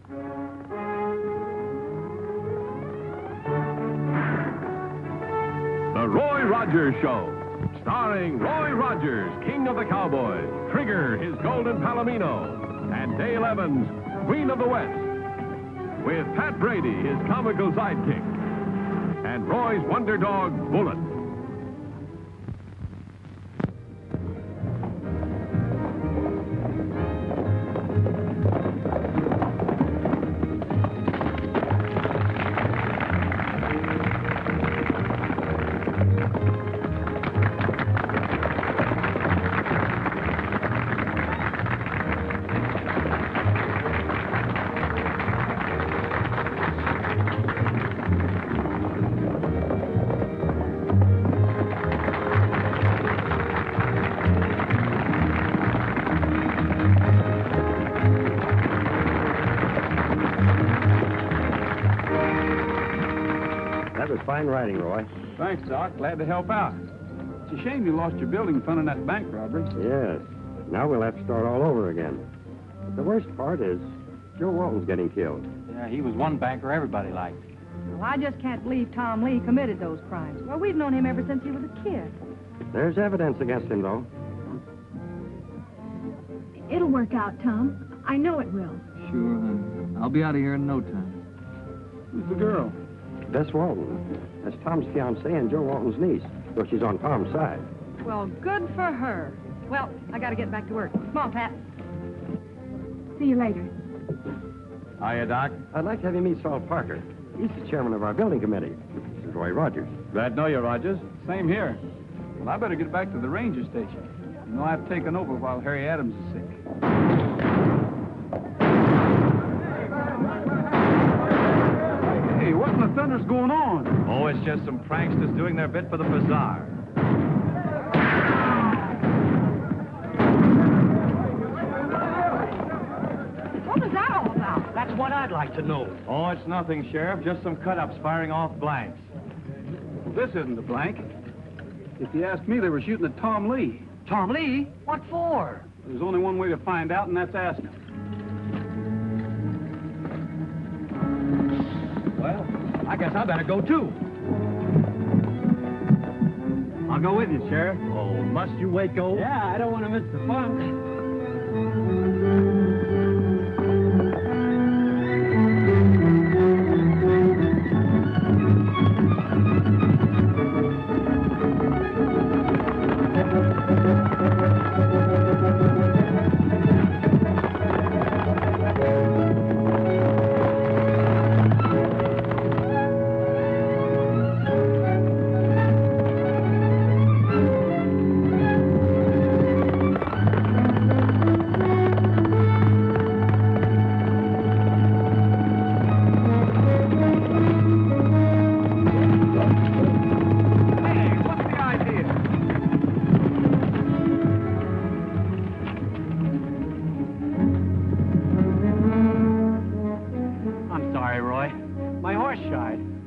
The Roy Rodgers Show, starring Roy Rodgers, King of the Cowboys, Trigger, his golden palomino, and Dale Evans, Queen of the West, with Pat Brady, his comical sidekick, and Roy's wonder dog, Bullet. Fine riding, Roy. Thanks, Doc. Glad to help out. It's a shame you lost your building fund in that bank robbery. Yes. Now we'll have to start all over again. But the worst part is Joe Walton's getting killed. Yeah, he was one banker everybody liked. Well, I just can't believe Tom Lee committed those crimes. Well, we've known him ever since he was a kid. There's evidence against him, though. It'll work out, Tom. I know it will. Sure, honey. I'll be out of here in no time. Who's the girl? Bess Walton. That's Tom's fiancé and Joe Walton's niece, though she's on Tom's side. Well, good for her. Well, I gotta get back to work. Come on, Pat. See you later. Hiya, Doc. I'd like to have you meet Saul Parker. He's the chairman of our building committee. This is Roy Rodgers. Glad to know you, Rodgers. Same here. Well, I better get back to the ranger station. You know, I've taken over while Harry Adams is sick. Hey, what in the thunder's going on? Oh, it's just some pranksters doing their bit for the bazaar. What was that all about? That's what I'd like to know. Oh, it's nothing, Sheriff. Just some cut-ups firing off blanks. Well, this isn't a blank. If you ask me, they were shooting at Tom Lee. Tom Lee? What for? There's only one way to find out, and that's ask him. Well, I guess I better go, too. I'll go with you, Sheriff. Oh, must you, Waco? Yeah, I don't want to miss the fun.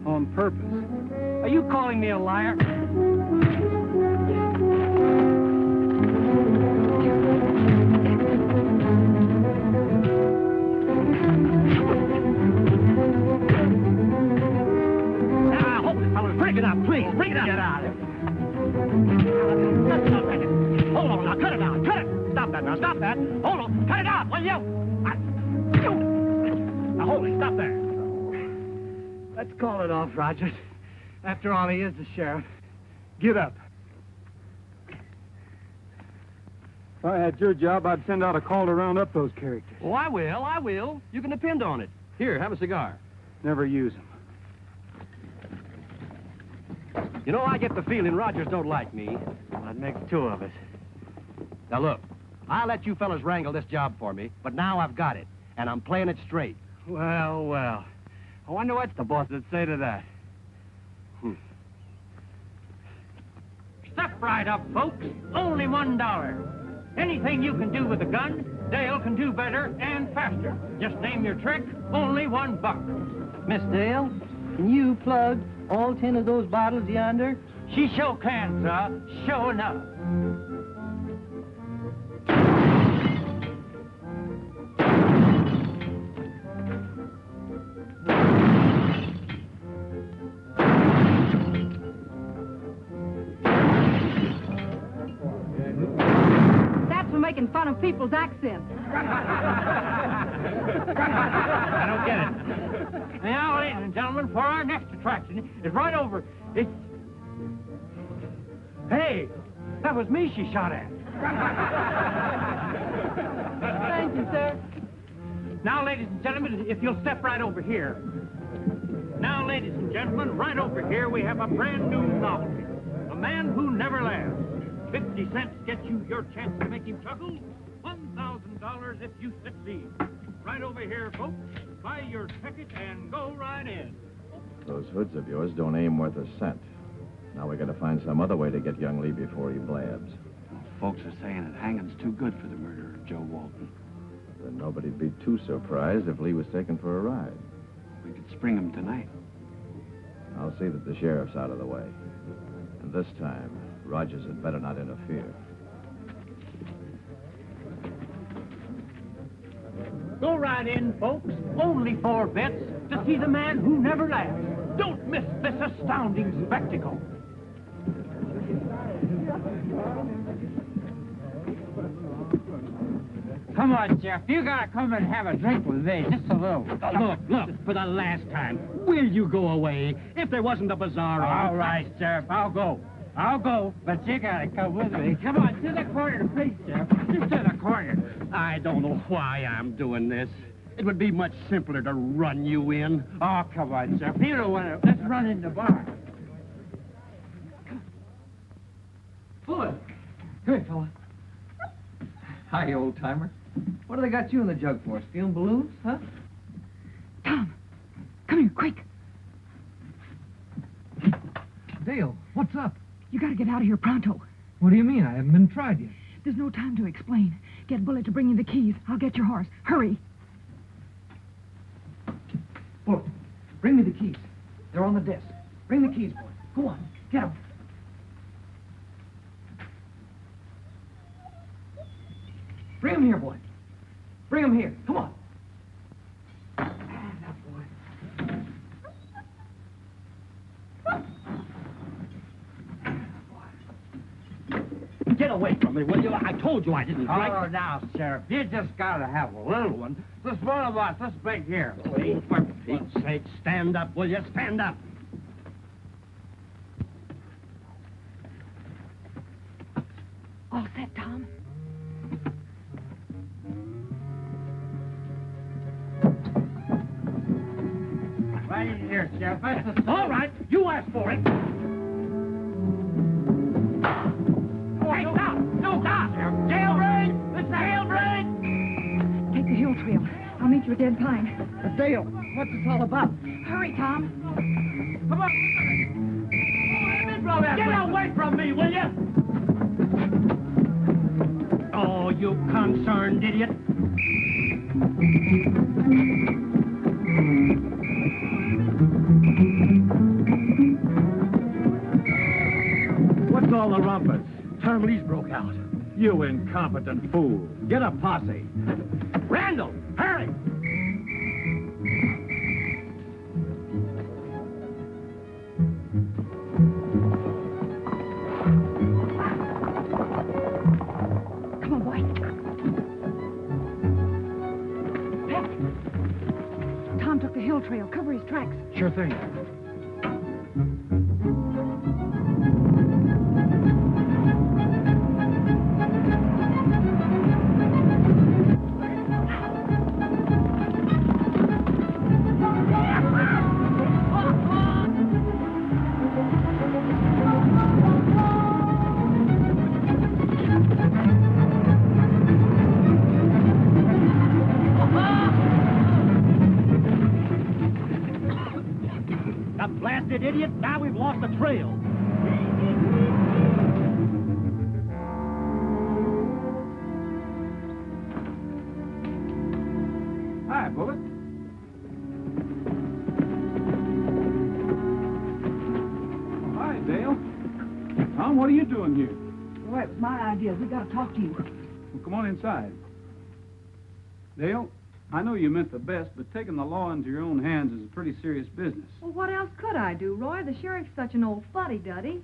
On purpose. Are you calling me a liar? Hold it, fellas. Break it up, please. Break it up. Get out of here. Hold on now. Cut it out. Cut it. Stop that now. Stop that. Hold on. Cut it out, will you? Now, hold it. Stop there. Let's call it off, Rodgers. After all, he is the sheriff. Get up. If I had your job, I'd send out a call to round up those characters. Oh, I will. You can depend on it. Here, have a cigar. Never use them. You know, I get the feeling Rodgers don't like me. Well, that makes two of us. Now, look, I'll let you fellas wrangle this job for me, but now I've got it, and I'm playing it straight. Well, well. I wonder what the boss would say to that. Step right up, folks. Only $1. Anything you can do with a gun, Dale can do better and faster. Just name your trick, only $1. Miss Dale, can you plug all 10 of those bottles yonder? She sure can, sir. Sure enough. fun of people's accents. I don't get it. Now, ladies and gentlemen, for our next attraction is right over. It's... Hey, that was me she shot at. Thank you, sir. Now, ladies and gentlemen, if you'll step right over here. Now, ladies and gentlemen, right over here we have a brand new novelty. The Man Who Never Laughs. 50 cents gets you your chance to make him chuckle. $1,000 if you succeed. Right over here, folks. Buy your ticket and go right in. Those hoods of yours don't aim worth a cent. Now we gotta find some other way to get young Lee before he blabs. Folks are saying that hanging's too good for the murder of Joe Walton. Then nobody'd be too surprised if Lee was taken for a ride. We could spring him tonight. I'll see that the sheriff's out of the way. And this time, Rodgers had better not interfere. Go right in, folks. Only 4 bets to see the man who never laughs. Don't miss this astounding spectacle. Come on, Jeff. You gotta come and have a drink with me. Just a little. Look, for the last time, will you go away? If there wasn't a bazaar on... All right, Sheriff. I'll go. But you gotta come with me. Come on, to the corner, please, Sheriff. Just to the corner. I don't know why I'm doing this. It would be much simpler to run you in. Oh, come on, Sheriff. You don't want to... Let's run in the bar. Bullet. Come here, fella. Hi, old-timer. What do they got you in the jug for? Stealing balloons, huh? Tom, come here, quick. Dale, what's up? You gotta get out of here pronto. What do you mean? I haven't been tried yet. There's no time to explain. Get Bullet to bring you the keys. I'll get your horse. Hurry. Bullet, bring me the keys. They're on the desk. Bring the keys, boy. Go on, get them. Bring them here, boy. Bring them here. Come on. Now, boy. Get away from me, will you? I told you I didn't drink. Oh, now, Sheriff, you just gotta have a little one. This one of us, this big here. Oh, for Pete's sake, stand up, will you? Stand up. All set, Tom. Right in here, Sheriff. All right, you asked for it. Hey, stop! No, stop! Jailbreak! It's the jailbreak! Take the hill trail. I'll meet you at Dead Pine. Dale, what's this all about? Hurry, Tom. Come on! Get away from me, will you? Oh, you concerned idiot. What's all the rumpus? Tom Lee's broke out. You incompetent fool. Get a posse. Randall, hurry! Come on, boy. Pat. Tom took the hill trail. Cover his tracks. Sure thing. That blasted idiot, now we've lost the trail. Hi, Bullet. Oh, hi, Dale. Tom, what are you doing here? Well, it was my idea. We gotta talk to you. Well, come on inside. Dale, I know you meant the best, but taking the law into your own hands is a pretty serious business. Well, what else could I do, Roy? The sheriff's such an old fuddy-duddy.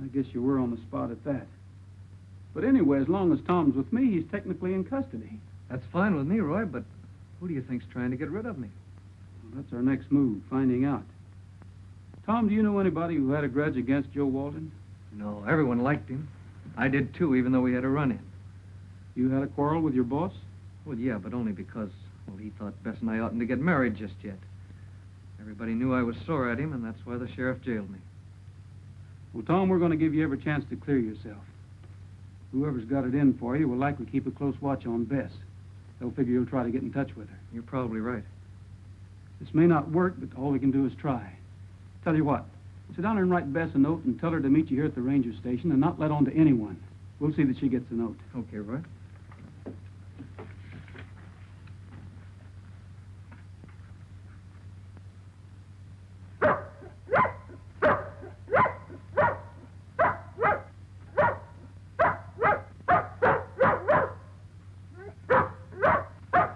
I guess you were on the spot at that. But anyway, as long as Tom's with me, he's technically in custody. That's fine with me, Roy, but who do you think's trying to get rid of me? Well, that's our next move, finding out. Tom, do you know anybody who had a grudge against Joe Walton? No, everyone liked him. I did too, even though we had a run-in. You had a quarrel with your boss? Well, yeah, but only because, well, he thought Bess and I oughtn't to get married just yet. Everybody knew I was sore at him, and that's why the sheriff jailed me. Well, Tom, we're going to give you every chance to clear yourself. Whoever's got it in for you will likely keep a close watch on Bess. They'll figure you'll try to get in touch with her. You're probably right. This may not work, but all we can do is try. Tell you what, sit down and write Bess a note and tell her to meet you here at the ranger station and not let on to anyone. We'll see that she gets the note. Okay, Roy.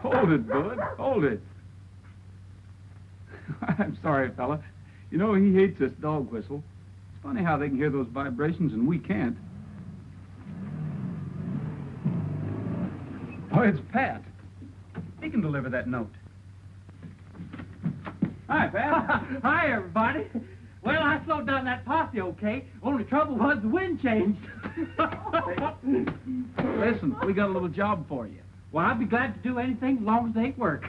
Hold it, Bud. Hold it. I'm sorry, fella. You know, he hates this dog whistle. It's funny how they can hear those vibrations and we can't. Oh, it's Pat. He can deliver that note. Hi, Pat. Hi, everybody. Well, I slowed down that posse, okay? Only trouble was the wind changed. Listen, we got a little job for you. Well, I'd be glad to do anything as long as they work.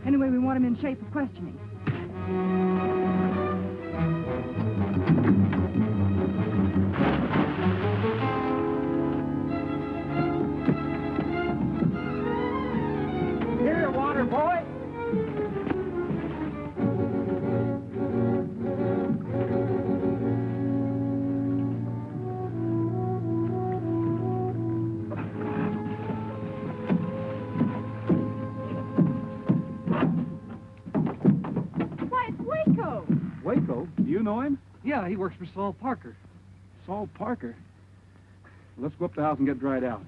Anyway, we want him in shape for questioning. Here, water boy. Waco? Do you know him? Yeah, he works for Saul Parker. Saul Parker? Well, let's go up the house and get dried out.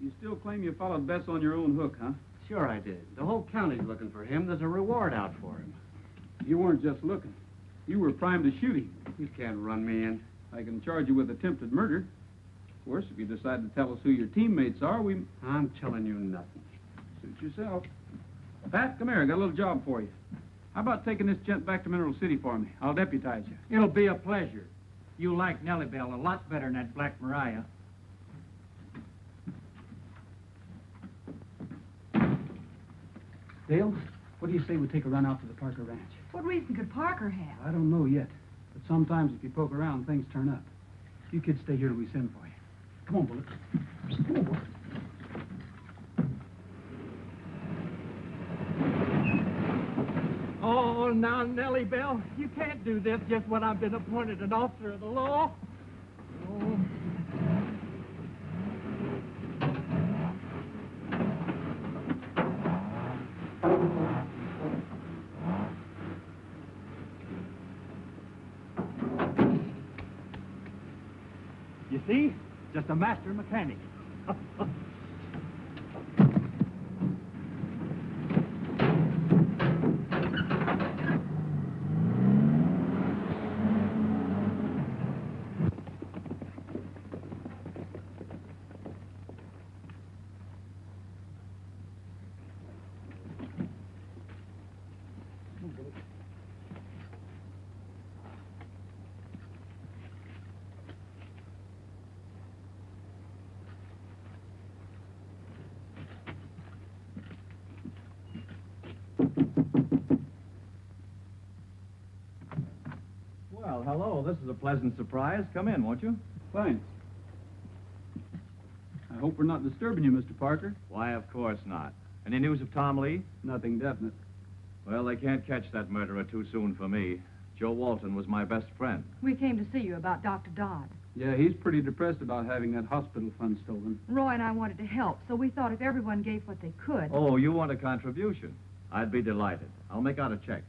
You still claim you followed Bess on your own hook, huh? Sure I did. The whole county's looking for him. There's a reward out for him. You weren't just looking. You were primed to shoot him. You can't run me in. I can charge you with attempted murder. Of course, if you decide to tell us who your teammates are, I'm telling you nothing. Suit yourself. Pat, come here. I got a little job for you. How about taking this gent back to Mineral City for me? I'll deputize you. It'll be a pleasure. You like Nellie Bell a lot better than that Black Mariah. Dale, what do you say we take a run out to the Parker Ranch? What reason could Parker have? I don't know yet, but sometimes if you poke around, things turn up. You kids stay here till we send for you. Come on, Bullet. Come on, Bullet. on now, Nellie Bell. You can't do this just when I've been appointed an officer of the law. Oh. You see? Just a master mechanic. Well, hello. This is a pleasant surprise. Come in, won't you? Thanks. I hope we're not disturbing you, Mr. Parker. Why, of course not. Any news of Tom Lee? Nothing definite. Well, they can't catch that murderer too soon for me. Joe Walton was my best friend. We came to see you about Dr. Dodd. Yeah, he's pretty depressed about having that hospital fund stolen. Roy and I wanted to help, so we thought if everyone gave what they could... Oh, you want a contribution? I'd be delighted. I'll make out a check.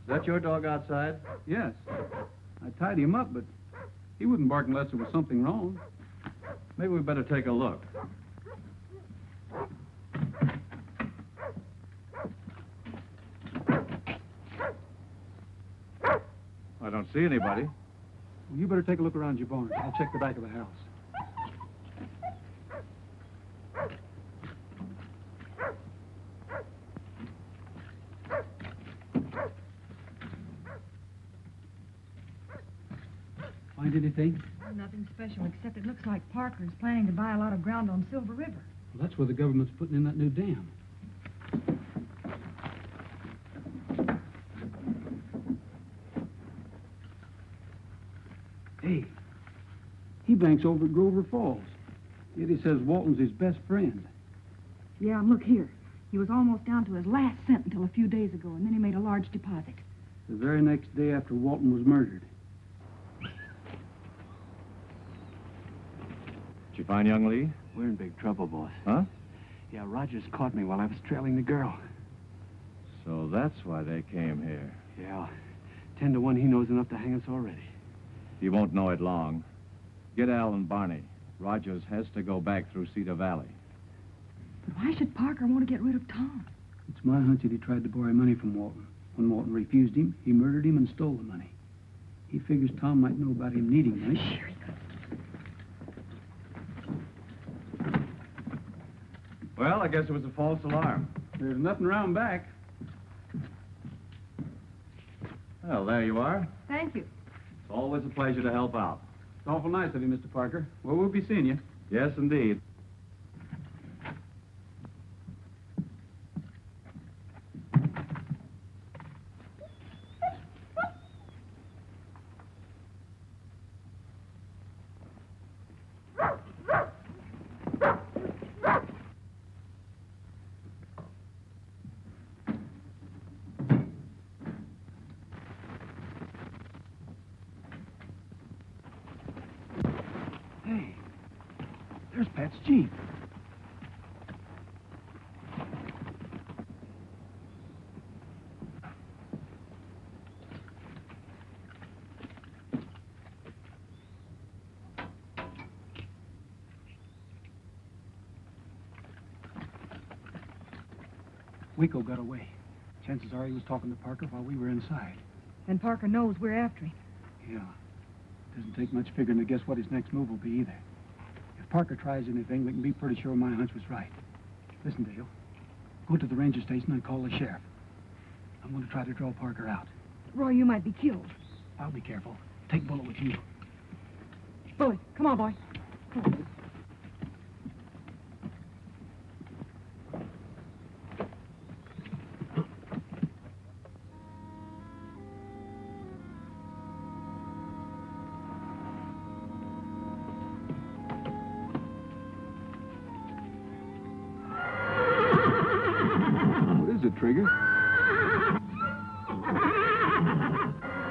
Is that your dog outside? Yes. I tied him up, but he wouldn't bark unless there was something wrong. Maybe we better take a look. I don't see anybody. Well, you better take a look around your barn. I'll check the back of the house. Find anything? Nothing special, except it looks like Parker's planning to buy a lot of ground on Silver River. Well, that's where the government's putting in that new dam. Hey, he banks over at Grover Falls. Yet he says Walton's his best friend. Yeah, and look here. He was almost down to his last cent until a few days ago, and then he made a large deposit. The very next day after Walton was murdered. Did you find young Lee? We're in big trouble, boss. Huh? Yeah, Rodgers caught me while I was trailing the girl. So that's why they came here. Yeah, 10 to 1, he knows enough to hang us already. He won't know it long. Get Al and Barney. Rodgers has to go back through Cedar Valley. But why should Parker want to get rid of Tom? It's my hunch that he tried to borrow money from Walton. When Walton refused him, he murdered him and stole the money. He figures Tom might know about him needing money. Sure he could. Well, I guess it was a false alarm. There's nothing around back. Well, there you are. Thank you. It's always a pleasure to help out. It's awful nice of you, Mr. Parker. Well, we'll be seeing you. Yes, indeed. Hey, there's Pat's Jeep. Waco got away. Chances are he was talking to Parker while we were inside. And Parker knows we're after him. Yeah. Doesn't take much figuring to guess what his next move will be either. If Parker tries anything, we can be pretty sure my hunch was right. Listen, Dale. Go to the ranger station and call the sheriff. I'm going to try to draw Parker out. Roy, you might be killed. I'll be careful. Take Bullet with you. Bully, come on, boy. Come on. Trigger.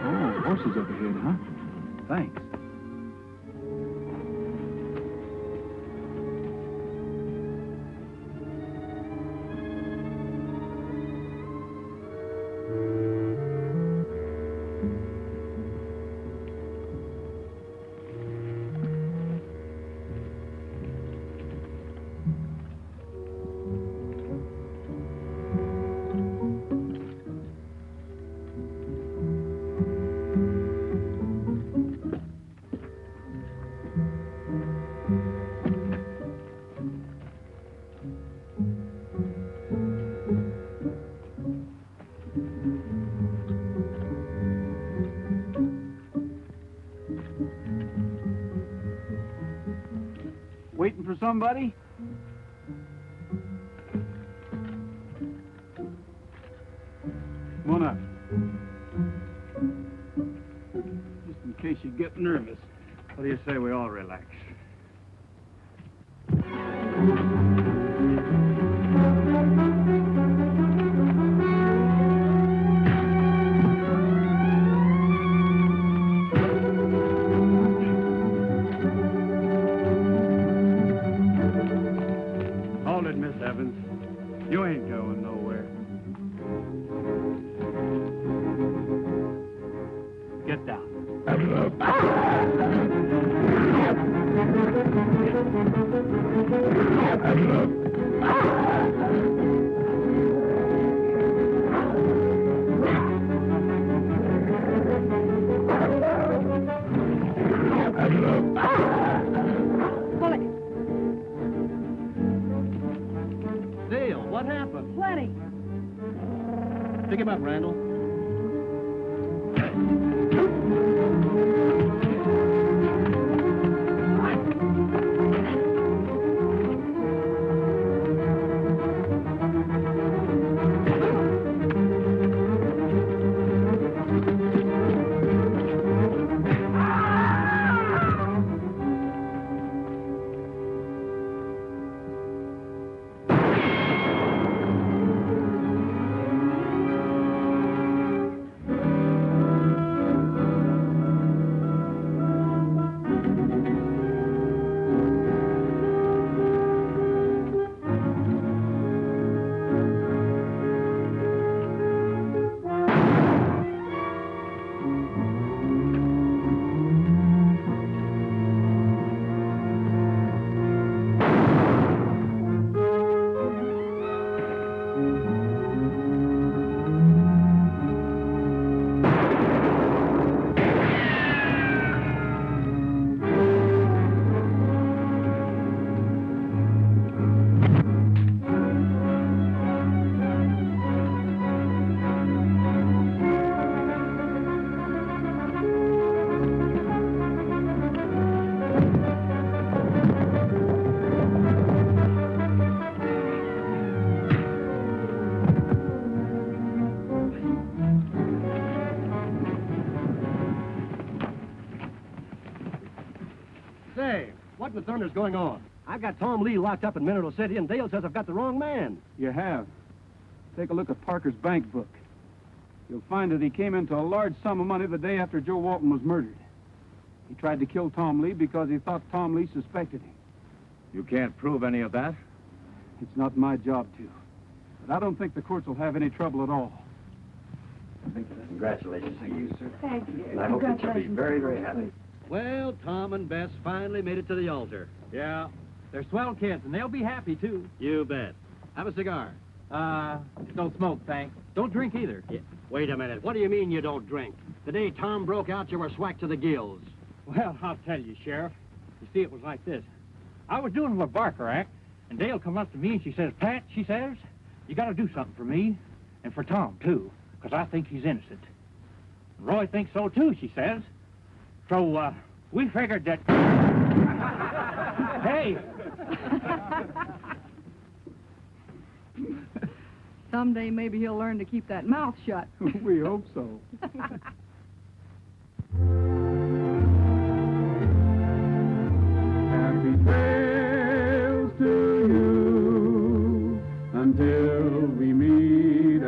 Oh, horses up ahead, huh? Thanks. Waiting for somebody? Come on up. Just in case you get nervous. What do you say we all relax? Hold it, Miss Evans. You ain't going nowhere. Get down. Pull it. Dale, what happened? Plenty. Pick him up, Randall. Say, what in the thunder's going on? I've got Tom Lee locked up in Mineral City, and Dale says I've got the wrong man. You have. Take a look at Parker's bank book. You'll find that he came into a large sum of money the day after Joe Walton was murdered. He tried to kill Tom Lee because he thought Tom Lee suspected him. You can't prove any of that? It's not my job to. But I don't think the courts will have any trouble at all. Congratulations to you, sir. Thank you. And I hope that you'll be very, very happy. Well, Tom and Bess finally made it to the altar. Yeah, they're swell kids, and they'll be happy, too. You bet. Have a cigar. Don't smoke, thanks. Don't drink either. Yeah. Wait a minute. What do you mean you don't drink? The day Tom broke out, you were swacked to the gills. Well, I'll tell you, Sheriff. You see, it was like this. I was doing the Barker Act, and Dale come up to me and she says, Pat, she says, you got to do something for me, and for Tom, too, because I think he's innocent. Roy thinks so, too, she says. So, we figured that... Hey! Someday maybe he'll learn to keep that mouth shut. We hope so. Happy trails to you until we meet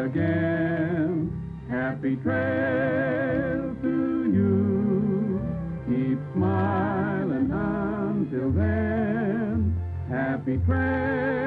trail to you. Keep smiling until then. Happy trail